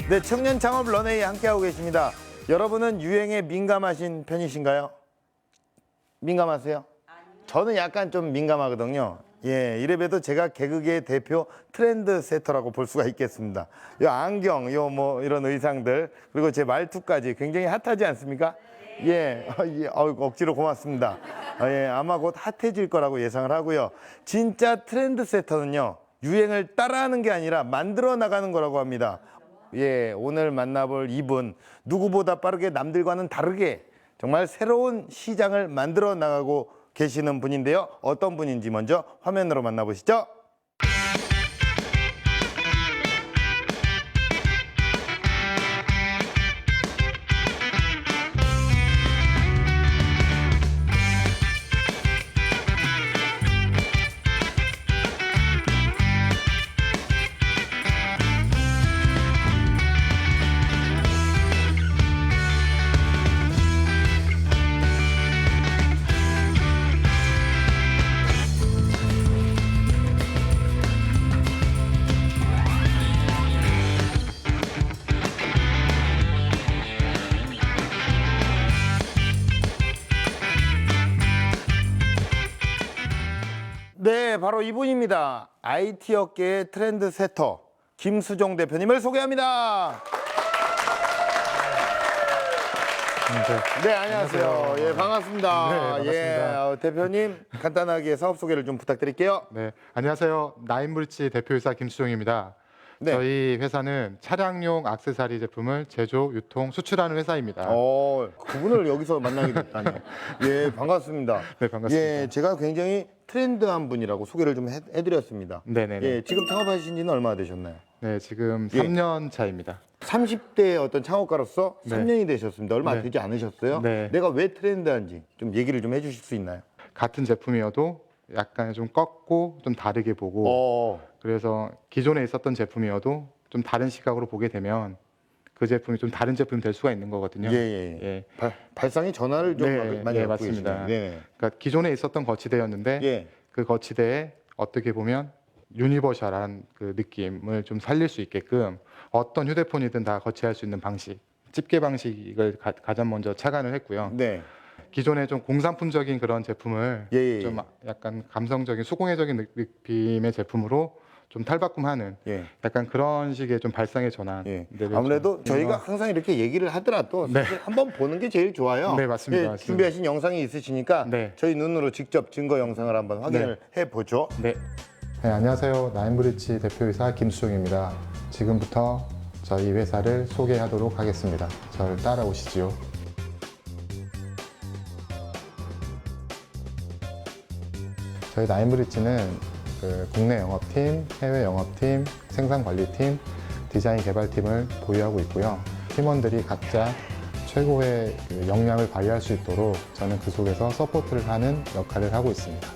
네, 청년 창업 런웨이 함께하고 계십니다. 여러분은 유행에 민감하신 편이신가요? 민감하세요? 저는 약간 좀 민감하거든요. 예, 이래봬도 제가 개그계의 대표 트렌드 세터라고 볼 수가 있겠습니다. 요 안경, 요 뭐 이런 의상들, 그리고 제 말투까지 굉장히 핫하지 않습니까? 예, 억지로 고맙습니다. 예, 아마 곧 핫해질 거라고 예상을 하고요. 진짜 트렌드 세터는요, 유행을 따라하는 게 아니라 만들어 나가는 거라고 합니다. 예, 오늘 만나볼 이분, 누구보다 빠르게 남들과는 다르게 정말 새로운 시장을 만들어 나가고 계시는 분인데요. 어떤 분인지 먼저 화면으로 만나보시죠. 네, 바로 이분입니다. IT 업계의 트렌드 세터 김수종 대표님을 소개합니다. 네, 안녕하세요. 예, 반갑습니다. 네, 반갑습니다. 예, 대표님 간단하게 사업 소개를 좀 부탁드릴게요. 네, 안녕하세요. 나인브리지 대표이사 김수종입니다. 네. 저희 회사는 차량용 액세서리 제품을 제조, 유통, 수출하는 회사입니다. 그분을 여기서 만나게 됐다니. 예, 반갑습니다. 네, 반갑습니다. 예, 제가 굉장히 트렌드한 분이라고 소개를 좀 해드렸습니다. 네네네. 예, 지금 창업하신 지는 얼마나 되셨나요? 네, 지금 예. 3년 차입니다. 30대의 어떤 창업가로서 네. 3년이 되셨습니다. 얼마 네. 되지 않으셨어요? 네. 내가 왜 트렌드한지 좀 얘기를 좀 해주실 수 있나요? 같은 제품이어도 약간 좀 꺾고 좀 다르게 보고 그래서 기존에 있었던 제품이어도 좀 다른 시각으로 보게 되면 그 제품이 좀 다른 제품이 될 수가 있는 거거든요. 예. 예. 발상의 전환을 좀 네, 많이 네, 갖고 맞습니다. 계시네요. 네. 그러니까 기존에 있었던 거치대였는데 예. 그 거치대에 어떻게 보면 유니버셜한 그 느낌을 좀 살릴 수 있게끔 어떤 휴대폰이든 다 거치할 수 있는 방식, 집게 방식을 가장 먼저 착안을 했고요. 네. 기존에 좀 공산품적인 그런 제품을 예. 좀 약간 감성적인 수공예적인 느낌의 제품으로 좀 탈바꿈하는 예. 약간 그런 식의 좀 발상의 전환. 예. 네, 아무래도 좀 저희가 항상 이렇게 얘기를 하더라도 네. 사실 한번 보는 게 제일 좋아요. 네, 맞습니다. 예, 맞습니다. 준비하신 영상이 있으시니까 네. 저희 눈으로 직접 증거 영상을 한번 확인을 해보죠. 네. 네, 안녕하세요. 나인브리지 대표이사 김수종입니다. 지금부터 저희 회사를 소개하도록 하겠습니다. 저를 따라오시지요. 저희 나인브리지는 그 국내 영업팀, 해외 영업팀, 생산관리팀, 디자인 개발팀을 보유하고 있고요. 팀원들이 각자 최고의 그 역량을 발휘할 수 있도록 저는 그 속에서 서포트를 하는 역할을 하고 있습니다.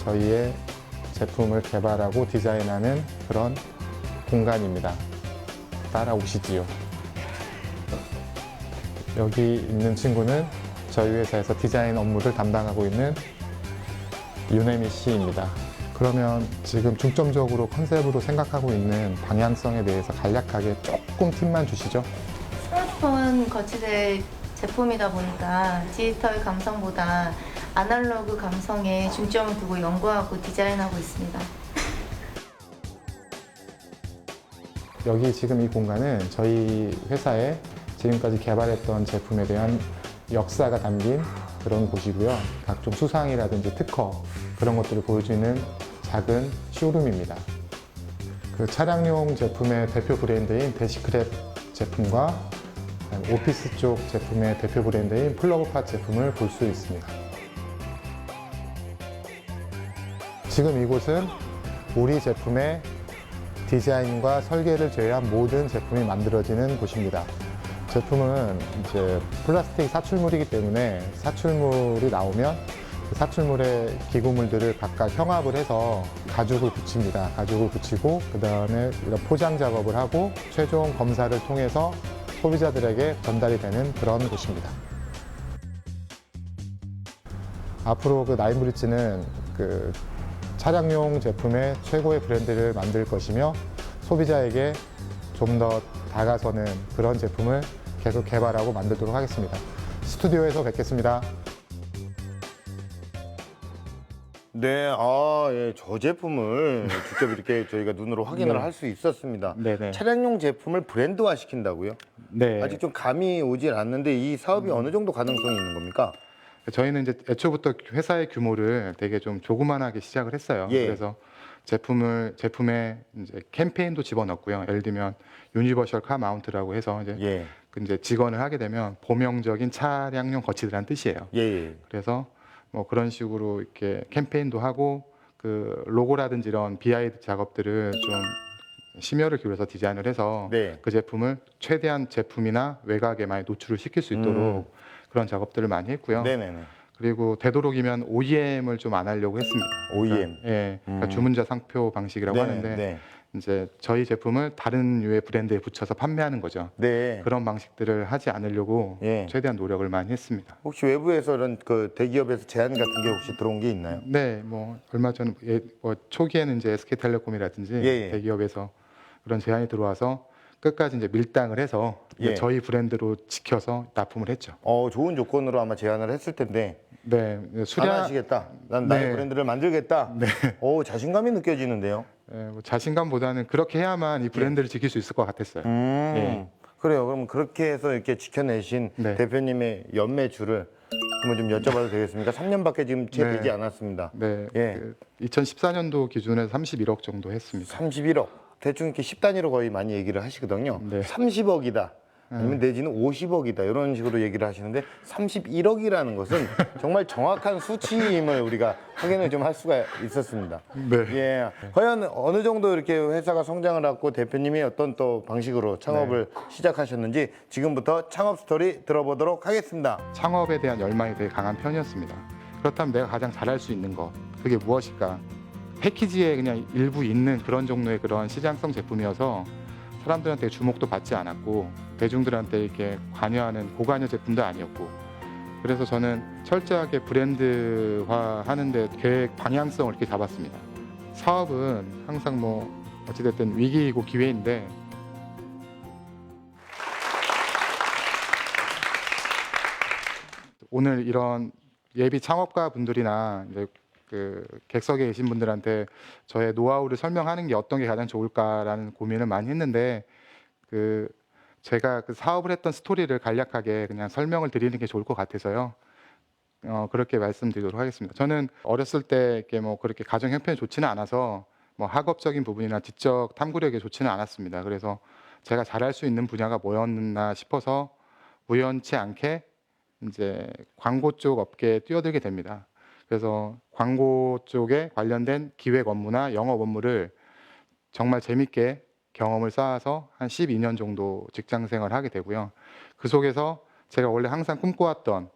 저희의 제품을 개발하고 디자인하는 그런 공간입니다. 따라오시지요. 여기 있는 친구는 저희 회사에서 디자인 업무를 담당하고 있는 윤혜미 씨입니다. 그러면 지금 중점적으로 컨셉으로 생각하고 있는 방향성에 대해서 간략하게 조금 팁만 주시죠. 스마트폰 거치대 제품이다 보니까 디지털 감성보다 아날로그 감성에 중점을 두고 연구하고 디자인하고 있습니다. 여기 지금 이 공간은 저희 회사에 지금까지 개발했던 제품에 대한 역사가 담긴 그런 곳이고요. 각종 수상이라든지 특허 그런 것들을 보여주는 작은 쇼룸입니다. 그 차량용 제품의 대표 브랜드인 데시크랩 제품과 오피스 쪽 제품의 대표 브랜드인 플러그팟 제품을 볼 수 있습니다. 지금 이곳은 우리 제품의 디자인과 설계를 제외한 모든 제품이 만들어지는 곳입니다. 제품은 이제 플라스틱 사출물이기 때문에 사출물이 나오면 그 사출물의 기구물들을 각각 형압을 해서 가죽을 붙입니다. 가죽을 붙이고 그 다음에 이런 포장 작업을 하고 최종 검사를 통해서 소비자들에게 전달이 되는 그런 곳입니다. 앞으로 그 나인브리지는 그 차량용 제품의 최고의 브랜드를 만들 것이며 소비자에게 좀 더 다가서는 그런 제품을 계속 개발하고 만들도록 하겠습니다. 스튜디오에서 뵙겠습니다. 네, 예, 저 제품을 직접 이렇게 저희가 눈으로 확인을 네. 할 수 있었습니다. 네네. 차량용 제품을 브랜드화 시킨다고요? 네. 아직 좀 감이 오질 않는데 이 사업이 어느 정도 가능성이 있는 겁니까? 저희는 이제 애초부터 회사의 규모를 되게 좀 조그만하게 시작을 했어요. 예. 그래서 제품에 이제 캠페인도 집어넣고요. 예를 들면 유니버셜 카 마운트라고 해서 예, 이제 직원을 하게 되면 보명적인 차량용 거치대라는 뜻이에요. 예, 그래서 뭐 그런 식으로 이렇게 캠페인도 하고 그 로고라든지 이런 BID 작업들을 좀 심혈을 기울여서 디자인을 해서 네. 그 제품을 최대한 제품이나 외곽에 많이 노출을 시킬 수 있도록 그런 작업들을 많이 했고요. 네네네. 그리고 되도록이면 OEM을 좀 안 하려고 했습니다. OEM. 그러니까 주문자 상표 방식이라고 하는데 네, 이제 저희 제품을 다른 유의 브랜드에 붙여서 판매하는 거죠. 네. 그런 방식들을 하지 않으려고 예. 최대한 노력을 많이 했습니다. 혹시 외부에서 이런 그 대기업에서 제안 같은 게 혹시 들어온 게 있나요? 네, 뭐 얼마 전 뭐 초기에는 이제 SK텔레콤이라든지 예. 대기업에서 그런 제안이 들어와서 끝까지 이제 밀당을 해서 이제 예. 저희 브랜드로 지켜서 납품을 했죠. 좋은 조건으로 아마 제안을 했을 텐데 네, 안 수량 하시겠다. 난 나의 네. 브랜드를 만들겠다. 네. 자신감이 느껴지는데요. 뭐 자신감보다는 그렇게 해야만 이 브랜드를 지킬 수 있을 것 같았어요. 예. 그래요. 그럼 그렇게 해서 이렇게 지켜내신 네. 대표님의 연매출을 한번 좀 여쭤봐도 되겠습니까? 3년밖에 지금 채 네. 되지 않았습니다. 네, 예. 2014년도 기준에서 31억 정도 했습니다. 31억. 대충 이렇게 10단위로 거의 많이 얘기를 하시거든요. 네. 30억이다. 아니면 내지는 50억이다. 이런 식으로 얘기를 하시는데 31억이라는 것은 정말 정확한 수치임을 우리가 확인을 좀 할 수가 있었습니다. 네. 예. 과연 어느 정도 이렇게 회사가 성장을 하고 대표님이 어떤 또 방식으로 창업을 시작하셨는지 지금부터 창업 스토리 들어보도록 하겠습니다. 창업에 대한 열망이 되게 강한 편이었습니다. 그렇다면 내가 가장 잘할 수 있는 것, 그게 무엇일까? 패키지에 그냥 일부 있는 그런 종류의 그런 시장성 제품이어서 사람들한테 주목도 받지 않았고 대중들한테 이렇게 관여하는 고관여 제품도 아니었고, 그래서 저는 철저하게 브랜드화 하는데 계획 방향성을 이렇게 잡았습니다. 사업은 항상 뭐 어찌됐든 위기이고 기회인데 오늘 이런 예비 창업가 분들이나 이제 그 객석에 계신 분들한테 저의 노하우를 설명하는 게 어떤 게 가장 좋을까라는 고민을 많이 했는데 제가 그 사업을 했던 스토리를 간략하게 그냥 설명을 드리는 게 좋을 것 같아서요. 그렇게 말씀드리도록 하겠습니다. 저는 어렸을 때 이렇게 뭐 그렇게 가정 형편이 좋지는 않아서 뭐 학업적인 부분이나 지적 탐구력이 좋지는 않았습니다. 그래서 제가 잘할 수 있는 분야가 뭐였나 싶어서 우연치 않게 이제 광고 쪽 업계에 뛰어들게 됩니다. 그래서 광고 쪽에 관련된 기획 업무나 영업 업무를 정말 재밌게 경험을 쌓아서 한 12년 정도 직장 생활을 하게 되고요. 그 속에서 제가 원래 항상 꿈꿔왔던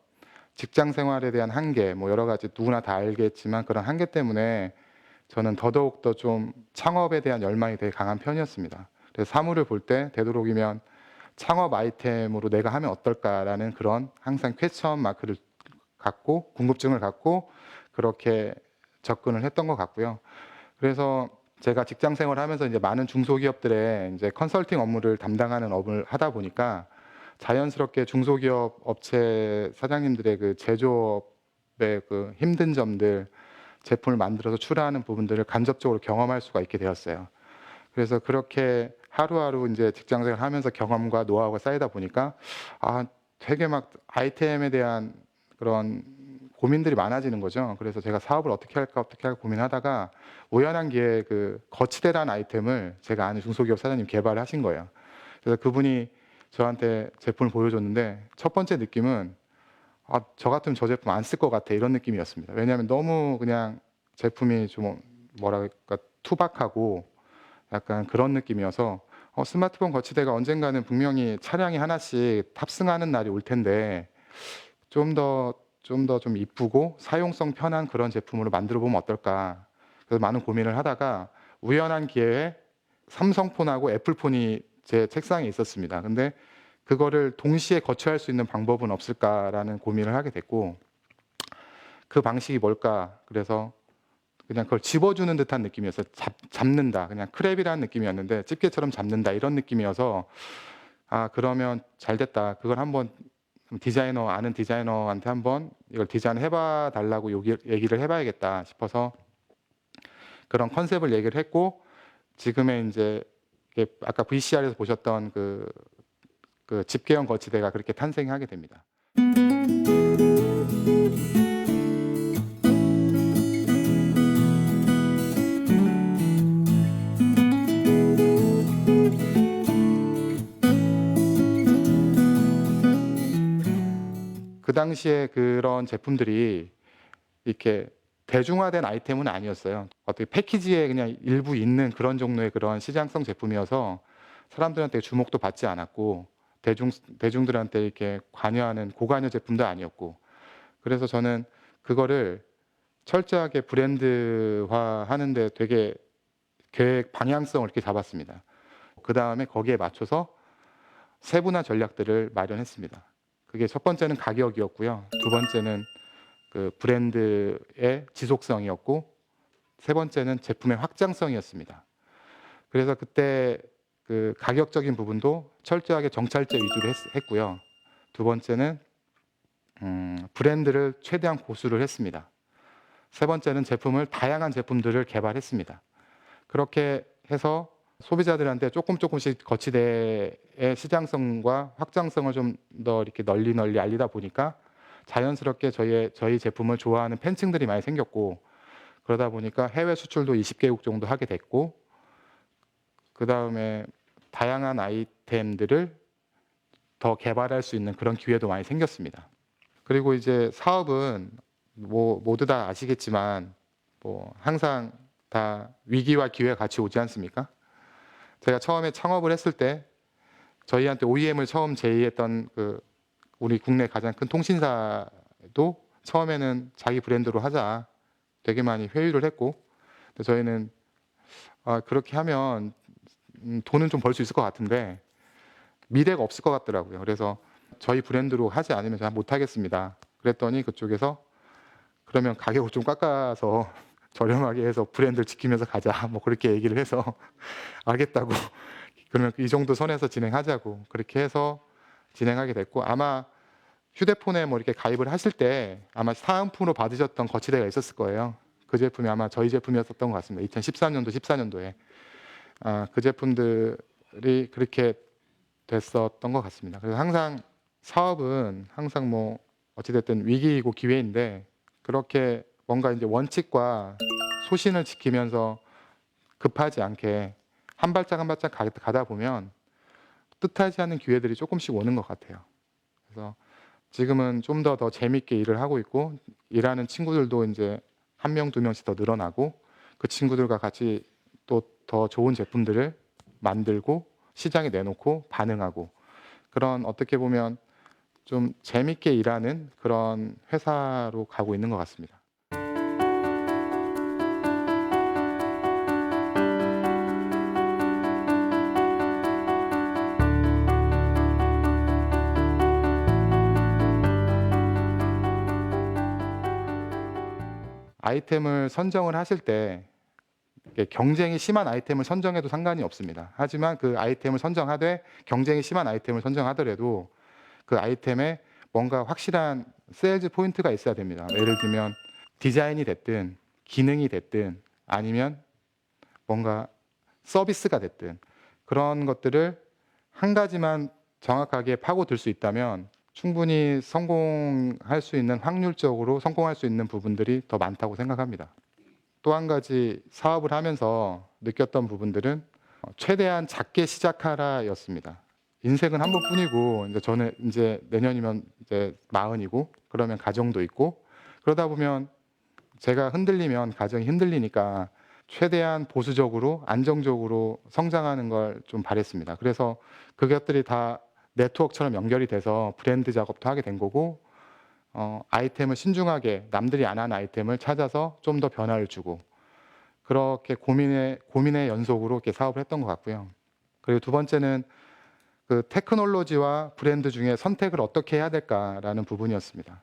직장 생활에 대한 한계, 뭐 여러 가지 누구나 다 알겠지만 그런 한계 때문에 저는 더더욱더 좀 창업에 대한 열망이 되게 강한 편이었습니다. 그래서 사물을 볼 때 되도록이면 창업 아이템으로 내가 하면 어떨까라는 그런 항상 퀘스천 마크를 갖고 궁금증을 갖고 그렇게 접근을 했던 것 같고요. 그래서 제가 직장 생활을 하면서 이제 많은 중소기업들의 이제 컨설팅 업무를 담당하는 업을 하다 보니까 자연스럽게 중소기업 업체 사장님들의 그 제조업의 그 힘든 점들, 제품을 만들어서 출하하는 부분들을 간접적으로 경험할 수가 있게 되었어요. 그래서 그렇게 하루하루 이제 직장 생활을 하면서 경험과 노하우가 쌓이다 보니까 되게 막 아이템에 대한 그런 고민들이 많아지는 거죠. 그래서 제가 사업을 어떻게 할까 고민하다가 우연한 기회에 그 거치대라는 아이템을 제가 아는 중소기업 사장님 개발을 하신 거예요. 그래서 그분이 저한테 제품을 보여줬는데 첫 번째 느낌은 저 같으면 저 제품 안 쓸 것 같아 이런 느낌이었습니다. 왜냐하면 너무 그냥 제품이 좀 뭐랄까 투박하고 약간 그런 느낌이어서 스마트폰 거치대가 언젠가는 분명히 차량이 하나씩 탑승하는 날이 올 텐데 좀 더 좀 이쁘고 사용성 편한 그런 제품으로 만들어 보면 어떨까. 그래서 많은 고민을 하다가 우연한 기회에 삼성폰하고 애플폰이 제 책상에 있었습니다. 근데 그거를 동시에 거쳐할 수 있는 방법은 없을까라는 고민을 하게 됐고 그 방식이 뭘까. 그래서 그냥 그걸 집어주는 듯한 느낌이었어요. 잡는다. 그냥 크랩이라는 느낌이었는데 집게처럼 잡는다 이런 느낌이어서 아 그러면 잘 됐다. 그걸 한번 아는 디자이너한테 한번 이걸 디자인해봐 달라고 얘기를 해봐야겠다 싶어서 그런 컨셉을 얘기를 했고 지금의 이제 아까 VCR에서 보셨던 그 집게형 거치대가 그렇게 탄생하게 됩니다. 그 당시에 그런 제품들이 이렇게 대중화된 아이템은 아니었어요. 어떻게 패키지에 그냥 일부 있는 그런 종류의 그런 시장성 제품이어서 사람들한테 주목도 받지 않았고 대중들한테 이렇게 관여하는 고관여 제품도 아니었고 그래서 저는 그거를 철저하게 브랜드화하는데 되게 계획 방향성을 이렇게 잡았습니다. 그 다음에 거기에 맞춰서 세분화 전략들을 마련했습니다. 그게 첫 번째는 가격이었고요. 두 번째는 그 브랜드의 지속성이었고 세 번째는 제품의 확장성이었습니다. 그래서 그때 그 가격적인 부분도 철저하게 정찰제 위주로 했고요. 두 번째는 브랜드를 최대한 고수를 했습니다. 세 번째는 다양한 제품들을 개발했습니다. 그렇게 해서 소비자들한테 조금씩 거치대의 시장성과 확장성을 좀 더 이렇게 널리 알리다 보니까 자연스럽게 저희 제품을 좋아하는 팬층들이 많이 생겼고 그러다 보니까 해외 수출도 20개국 정도 하게 됐고 그 다음에 다양한 아이템들을 더 개발할 수 있는 그런 기회도 많이 생겼습니다. 그리고 이제 사업은 모두 다 아시겠지만 항상 다 위기와 기회가 같이 오지 않습니까? 제가 처음에 창업을 했을 때 저희한테 OEM을 처음 제의했던 우리 국내 가장 큰 통신사도 처음에는 자기 브랜드로 하자 되게 많이 회유를 했고 저희는 그렇게 하면 돈은 좀 벌 수 있을 것 같은데 미래가 없을 것 같더라고요. 그래서 저희 브랜드로 하지 않으면 잘 못하겠습니다. 그랬더니 그쪽에서 그러면 가격을 좀 깎아서 저렴하게 해서 브랜드를 지키면서 가자 그렇게 얘기를 해서 알겠다고 그러면 이 정도 선에서 진행하자고 그렇게 해서 진행하게 됐고 아마 휴대폰에 이렇게 가입을 하실 때 아마 사은품으로 받으셨던 거치대가 있었을 거예요. 그 제품이 아마 저희 제품이었던 것 같습니다. 2013년도, 14년도에 그 제품들이 그렇게 됐었던 것 같습니다. 그래서 항상 사업은 항상 어찌됐든 위기이고 기회인데 그렇게 뭔가 이제 원칙과 소신을 지키면서 급하지 않게 한 발짝 한 발짝 가다 보면 뜻하지 않은 기회들이 조금씩 오는 것 같아요. 그래서 지금은 좀 더 재밌게 일을 하고 있고 일하는 친구들도 이제 한 명, 두 명씩 더 늘어나고 그 친구들과 같이 또 더 좋은 제품들을 만들고 시장에 내놓고 반응하고 그런 어떻게 보면 좀 재밌게 일하는 그런 회사로 가고 있는 것 같습니다. 아이템을 선정을 하실 때 경쟁이 심한 아이템을 선정해도 상관이 없습니다. 하지만 그 아이템을 선정하되 경쟁이 심한 아이템을 선정하더라도 그 아이템에 뭔가 확실한 세일즈 포인트가 있어야 됩니다. 예를 들면 디자인이 됐든 기능이 됐든 아니면 뭔가 서비스가 됐든 그런 것들을 한 가지만 정확하게 파고들 수 있다면 충분히 성공할 수 있는 확률적으로 성공할 수 있는 부분들이 더 많다고 생각합니다. 또 한 가지 사업을 하면서 느꼈던 부분들은 최대한 작게 시작하라였습니다. 인생은 한 번뿐이고 이제 저는 이제 내년이면 이제 40이고 그러면 가정도 있고 그러다 보면 제가 흔들리면 가정이 흔들리니까 최대한 보수적으로 안정적으로 성장하는 걸 좀 바랬습니다. 그래서 그것들이 다 네트워크처럼 연결이 돼서 브랜드 작업도 하게 된 거고 아이템을 신중하게 남들이 안 하는 아이템을 찾아서 좀 더 변화를 주고 그렇게 고민의 연속으로 이렇게 사업을 했던 것 같고요. 그리고 두 번째는 그 테크놀로지와 브랜드 중에 선택을 어떻게 해야 될까라는 부분이었습니다.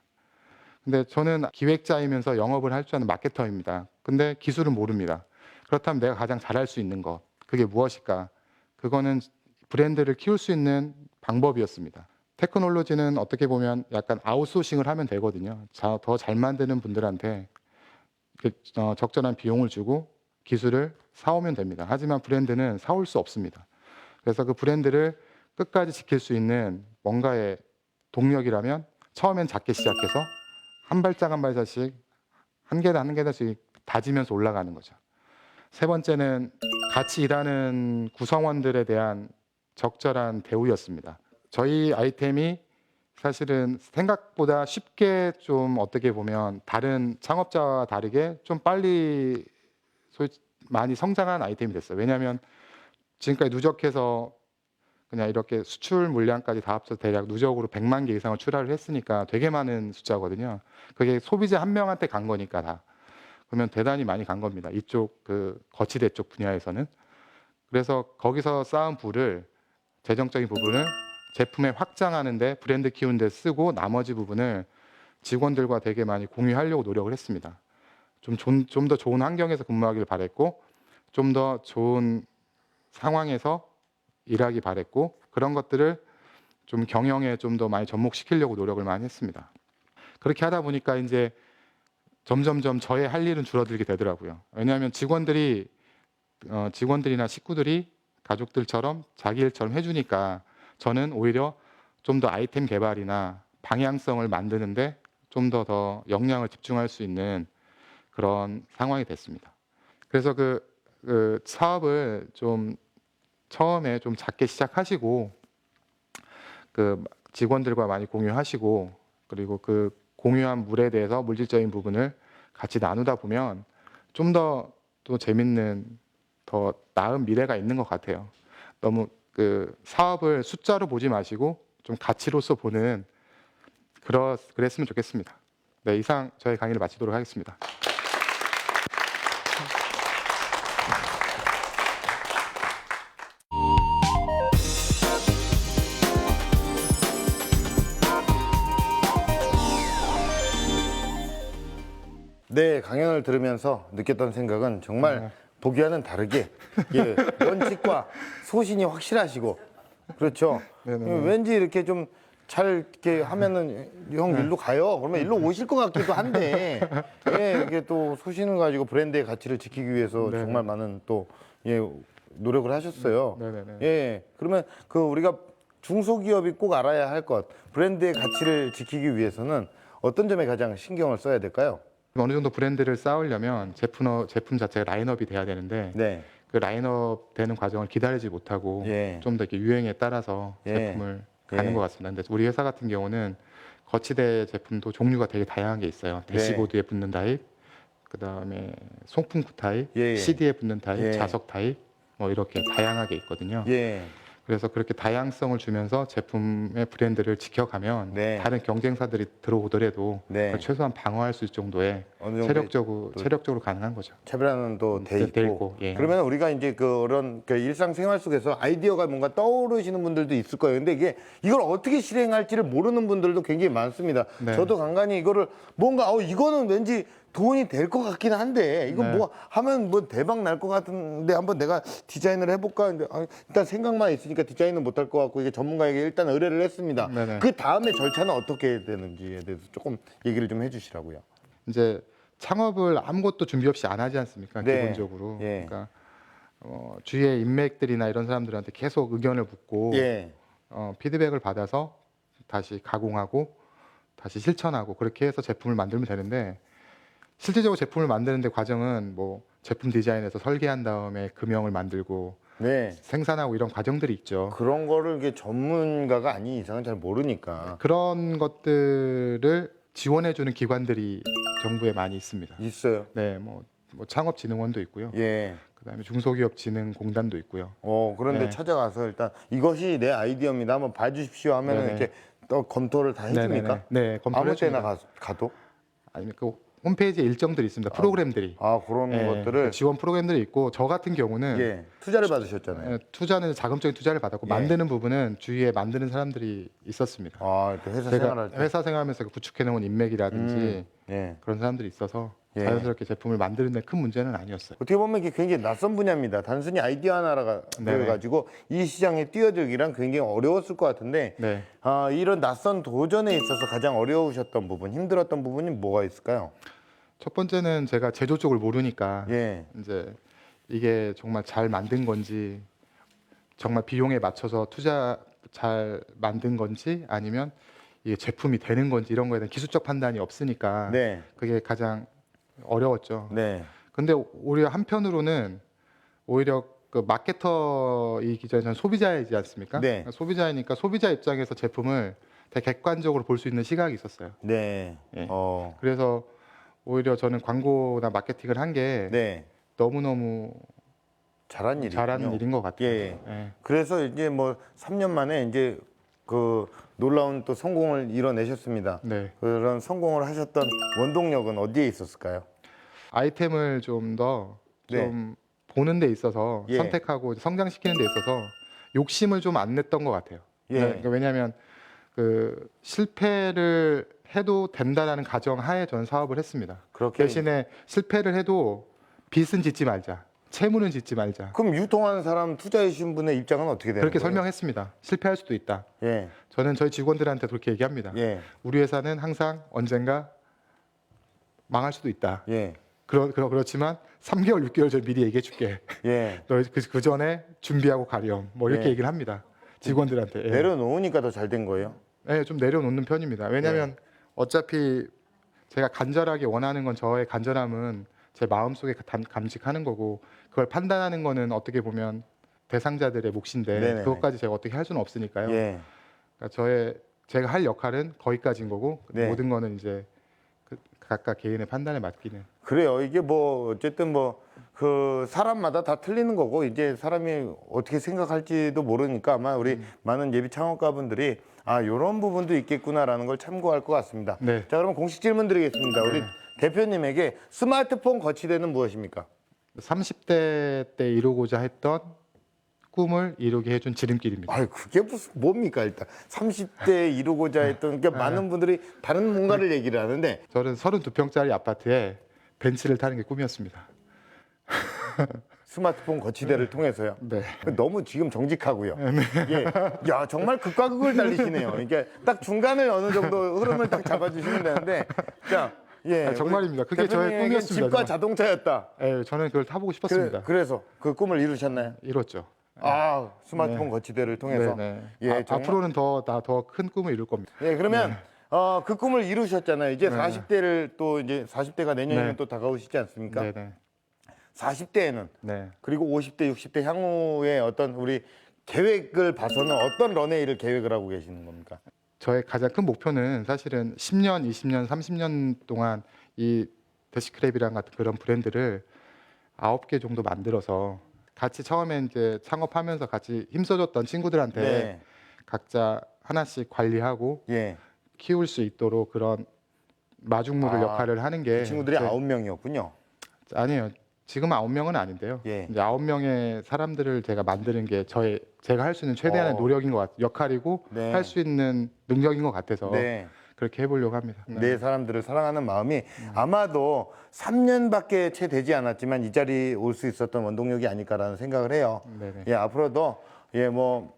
근데 저는 기획자이면서 영업을 할 줄 아는 마케터입니다. 근데 기술은 모릅니다. 그렇다면 내가 가장 잘할 수 있는 것, 그게 무엇일까? 그거는 브랜드를 키울 수 있는 방법이었습니다. 테크놀로지는 어떻게 보면 약간 아웃소싱을 하면 되거든요. 더 잘 만드는 분들한테 적절한 비용을 주고 기술을 사오면 됩니다. 하지만 브랜드는 사올 수 없습니다. 그래서 그 브랜드를 끝까지 지킬 수 있는 뭔가의 동력이라면 처음엔 작게 시작해서 한 발짝 한 발짝씩 한 계단 한 계단씩 다지면서 올라가는 거죠. 세 번째는 같이 일하는 구성원들에 대한 적절한 대우였습니다. 저희 아이템이 사실은 생각보다 쉽게 좀 어떻게 보면 다른 창업자와 다르게 좀 빨리 많이 성장한 아이템이 됐어요. 왜냐하면 지금까지 누적해서 그냥 이렇게 수출 물량까지 다 합쳐서 대략 누적으로 100만 개 이상을 출하를 했으니까 되게 많은 숫자거든요. 그게 소비자 한 명한테 간 거니까 다. 그러면 대단히 많이 간 겁니다. 이쪽 그 거치대 쪽 분야에서는. 그래서 거기서 쌓은 부를 재정적인 부분을 제품에 확장하는데 브랜드 키우는데 쓰고 나머지 부분을 직원들과 되게 많이 공유하려고 노력을 했습니다. 좀 더 좋은 환경에서 근무하길 바랬고 좀 더 좋은 상황에서 일하기 바랬고 그런 것들을 좀 경영에 좀 더 많이 접목시키려고 노력을 많이 했습니다. 그렇게 하다 보니까 이제 점점점 저의 할 일은 줄어들게 되더라고요. 왜냐하면 직원들이나 식구들이 가족들처럼 자기 일처럼 해주니까 저는 오히려 좀 더 아이템 개발이나 방향성을 만드는데 좀 더 역량을 집중할 수 있는 그런 상황이 됐습니다. 그래서 그 사업을 좀 처음에 좀 작게 시작하시고 그 직원들과 많이 공유하시고 그리고 그 공유한 물에 대해서 물질적인 부분을 같이 나누다 보면 좀 더 또 재밌는 더 나은 미래가 있는 것 같아요. 너무 그 사업을 숫자로 보지 마시고 좀 가치로서 보는 그랬으면 좋겠습니다. 네, 이상 저희 강의를 마치도록 하겠습니다. 네, 강연을 들으면서 느꼈던 생각은 정말 보기와는 다르게 예, 원칙과 소신이 확실하시고 그렇죠. 네네네. 왠지 이렇게 좀 잘 이렇게 하면은 형 일로 가요. 그러면 일로 오실 것 같기도 한데 예, 이게 또 소신을 가지고 브랜드의 가치를 지키기 위해서 네네. 정말 많은 또 예, 노력을 하셨어요. 네네네. 예, 그러면 그 우리가 중소기업이 꼭 알아야 할 것, 브랜드의 가치를 지키기 위해서는 어떤 점에 가장 신경을 써야 될까요? 어느 정도 브랜드를 쌓으려면 제품 자체가 라인업이 돼야 되는데 네. 그 라인업 되는 과정을 기다리지 못하고 예. 좀 더 이렇게 유행에 따라서 예. 제품을 가는 예. 것 같습니다. 근데 우리 회사 같은 경우는 거치대 제품도 종류가 되게 다양한 게 있어요. 네. 대시보드에 붙는 타입, 그다음에 송풍구 타입, 예, 예. CD에 붙는 타입, 예. 자석 타입 뭐 이렇게 다양하게 있거든요. 예. 그래서 그렇게 다양성을 주면서 제품의 브랜드를 지켜가면 네. 다른 경쟁사들이 들어오더라도 네. 그걸 최소한 방어할 수 있을 정도의 어느 정도의 체력적으로 가능한 거죠. 차별화는 또 돼 돼 있고. 있고, 예. 그러면 우리가 이제 그런 그 일상생활 속에서 아이디어가 뭔가 떠오르시는 분들도 있을 거예요. 근데 이걸 어떻게 실행할지를 모르는 분들도 굉장히 많습니다. 네. 저도 간간히 이거를 뭔가 이거는 왠지 돈이 될 것 같긴 한데 이거 네. 뭐 하면 뭐 대박 날 것 같은데 한번 내가 디자인을 해볼까 근데 일단 생각만 있으니까 디자인은 못할 것 같고 이게 전문가에게 일단 의뢰를 했습니다. 네네. 그 다음에 절차는 어떻게 되는지에 대해서 조금 얘기를 좀 해주시라고요. 이제 창업을 아무것도 준비 없이 안 하지 않습니까? 네. 기본적으로. 예. 그러니까 주위의 인맥들이나 이런 사람들한테 계속 의견을 묻고 예. 피드백을 받아서 다시 가공하고 다시 실천하고 그렇게 해서 제품을 만들면 되는데 실질적으로 제품을 만드는데 과정은 뭐 제품 디자인에서 설계한 다음에 금형을 만들고 네. 생산하고 이런 과정들이 있죠. 그런 거를 이게 전문가가 아닌 이상은 잘 모르니까 그런 것들을 지원해주는 기관들이 정부에 많이 있습니다. 있어요. 네, 뭐 창업진흥원도 있고요. 예. 그다음에 중소기업진흥공단도 있고요. 그런데 네. 찾아가서 일단 이것이 내 아이디어입니다. 한번 봐주십시오 하면은 네네. 이렇게 또 검토를 다 해줍니까? 네, 검토를 아무 때나 해줍니다. 가도? 아니면 그 홈페이지에 일정들이 있습니다. 프로그램들이. 그런 예, 것들을 지원 프로그램들이 있고 저 같은 경우는 예 투자를 받으셨잖아요. 투자는 자금적인 투자를 받았고 예. 만드는 부분은 주위에 만드는 사람들이 있었습니다. 이렇게 회사 제가 생활할 때. 회사 생활하면서 구축해 놓은 인맥이라든지 예. 그런 사람들이 있어서 예. 자연스럽게 제품을 만드는 데 큰 문제는 아니었어요. 어떻게 보면 이게 굉장히 낯선 분야입니다. 단순히 아이디어 하나가 네네. 가지고 이 시장에 뛰어들기란 굉장히 어려웠을 것 같은데 네. 이런 낯선 도전에 있어서 가장 어려우셨던 부분, 힘들었던 부분이 뭐가 있을까요? 첫 번째는 제가 제조 쪽을 모르니까 예, 이제 이게 정말 잘 만든 건지, 정말 비용에 맞춰서 투자 잘 만든 건지, 아니면 이게 제품이 되는 건지, 이런 거에 대한 기술적 판단이 없으니까 네, 그게 가장 어려웠죠. 네, 근데 오히려 한편으로는 오히려 그 마케터이기 전에 저는 소비자이지 않습니까? 네. 소비자이니까 소비자 입장에서 제품을 되게 객관적으로 볼 수 있는 시각이 있었어요. 네, 예. 그래서 오히려 저는 광고나 마케팅을 한 게 네, 너무너무 잘한 일이군요. 잘한 일인 것 같아요. 예. 예. 그래서 이제 뭐 3년 만에 이제 그 놀라운 또 성공을 이뤄내셨습니다. 네. 그런 성공을 하셨던 원동력은 어디에 있었을까요? 아이템을 좀 더 네. 좀 보는 데 있어서 예. 선택하고 성장시키는 데 있어서 욕심을 좀 안 냈던 것 같아요. 예. 그러니까 왜냐하면 그 실패를 해도 된다라는 가정 하에 저는 사업을 했습니다. 그렇게 대신에 실패를 해도 빚은 짓지 말자, 채무는 짓지 말자. 그럼 유통하는 사람 투자해 주신 분의 입장은 어떻게 되는 그렇게 거예요? 설명했습니다. 실패할 수도 있다. 예. 저는 저희 직원들한테 그렇게 얘기합니다. 예. 우리 회사는 항상 언젠가 망할 수도 있다. 예. 그렇지만 3개월, 6개월 전 미리 얘기해 줄게. 예. 너 그 전에 준비하고 가렴. 뭐 이렇게 예. 얘기를 합니다. 직원들한테. 예. 내려놓으니까 더 잘 된 거예요. 네, 좀 내려놓는 편입니다. 왜냐하면 어차피 제가 간절하게 원하는 건 저의 간절함은 제 마음속에 감직하는 거고, 그걸 판단하는 거는 어떻게 보면 대상자들의 몫인데 네네. 그것까지 제가 어떻게 할 수는 없으니까요. 예. 그러니까 제가 할 역할은 거기까지인 거고 네. 모든 거는 이제 각각 개인의 판단에 맡기는. 그래요. 이게 뭐 어쨌든 뭐 그 사람마다 다 틀리는 거고 이제 사람이 어떻게 생각할지도 모르니까 아마 우리 많은 예비 창업가분들이 이런 부분도 있겠구나라는 걸 참고할 것 같습니다. 네. 자, 그럼 공식 질문 드리겠습니다. 우리 대표님에게 스마트폰 거치대는 무엇입니까? 30대 때 이루고자 했던 꿈을 이루게 해준 지름길입니다. 아유, 그게 무슨 뭡니까 일단 30대에 이루고자 했던 그러니까 많은 분들이 다른 뭔가를 얘기를 하는데 저는 32평짜리 아파트에 벤츠를 타는 게 꿈이었습니다. 스마트폰 거치대를 통해서요. 네. 너무 지금 정직하고요. 예. 야, 정말 극과 극을 달리시네요. 그러니까 딱 중간을 어느 정도 흐름을 딱 잡아주시면 되는데, 자, 예. 정말입니다. 그게 저의 대표님에겐 꿈이었습니다. 집과 정말. 자동차였다. 예, 저는 그걸 타보고 싶었습니다. 그래서 그 꿈을 이루셨나요? 이뤘죠. 스마트폰 거치대를 통해서. 네. 예, 정말. 앞으로는 더 큰 꿈을 이룰 겁니다. 예, 그러면 그 꿈을 이루셨잖아요. 이제 40대를 또 이제 40대가 내년이면 네. 또 다가오시지 않습니까? 네네. 40대에는 네. 그리고 50대, 60대 향후에 어떤 우리 계획을 봐서는 어떤 런웨이를 계획을 하고 계시는 겁니까? 저의 가장 큰 목표는 사실은 10년, 20년, 30년 동안 이 더시크랩이랑 같은 그런 브랜드를 9개 정도 만들어서 같이 처음에 이제 창업하면서 같이 힘써줬던 친구들한테 네. 각자 하나씩 관리하고 예. 키울 수 있도록 그런 마중물을 역할을 하는 게 그 친구들이 제- 9명이었군요. 아니에요. 지금 9명은 아닌데요. 예. 이제 9명의 사람들을 제가 만드는 게 제가 할 수 있는 최대한의 노력인 것 같아요. 역할이고 네. 할 수 있는 능력인 것 같아서 네. 그렇게 해보려고 합니다. 내 사람들을 사랑하는 마음이 아마도 3년밖에 채 되지 않았지만 이 자리에 올 수 있었던 원동력이 아닐까라는 생각을 해요. 네네. 예, 앞으로도 예, 뭐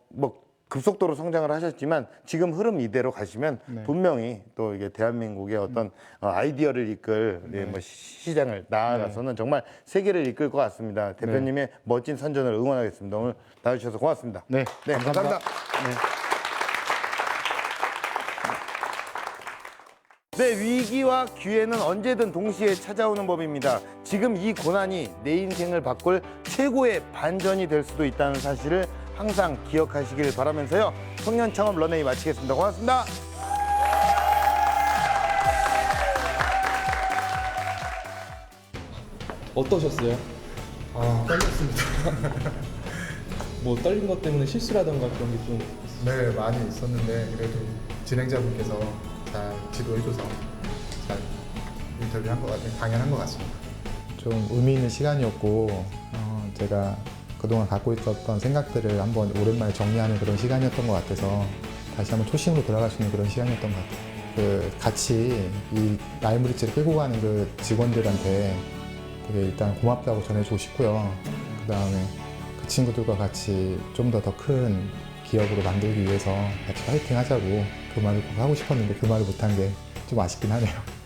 급속도로 성장을 하셨지만 지금 흐름 이대로 가시면 네. 분명히 또 이게 대한민국의 어떤 아이디어를 이끌 예, 뭐 시장을 나아가서는 정말 세계를 이끌 것 같습니다. 대표님의 멋진 선전을 응원하겠습니다. 오늘 나와주셔서 고맙습니다. 네, 감사합니다. 네, 위기와 기회는 언제든 동시에 찾아오는 법입니다. 지금 이 고난이 내 인생을 바꿀 최고의 반전이 될 수도 있다는 사실을 항상 기억하시길 바라면서요. 청년 창업 런웨이 마치겠습니다. 고맙습니다. 어떠셨어요? 떨렸습니다. 뭐 떨린 것 때문에 실수라던가 그런 게 좀 네, 많이 있었는데 그래도 진행자분께서 잘 지도해줘서 잘 인터뷰한 것 같아요. 강연한 것 같습니다. 좀 의미 있는 시간이었고 제가 그동안 갖고 있었던 생각들을 한번 오랜만에 정리하는 그런 시간이었던 것 같아서 다시 한번 초심으로 돌아갈 수 있는 그런 시간이었던 것 같아요. 그 같이 이 라이브리지를 끌고 가는 그 직원들한테 되게 일단 고맙다고 전해주고 싶고요. 그 다음에 그 친구들과 같이 좀 더 큰 기업으로 만들기 위해서 같이 파이팅 하자고 그 말을 꼭 하고 싶었는데 그 말을 못한 게 좀 아쉽긴 하네요.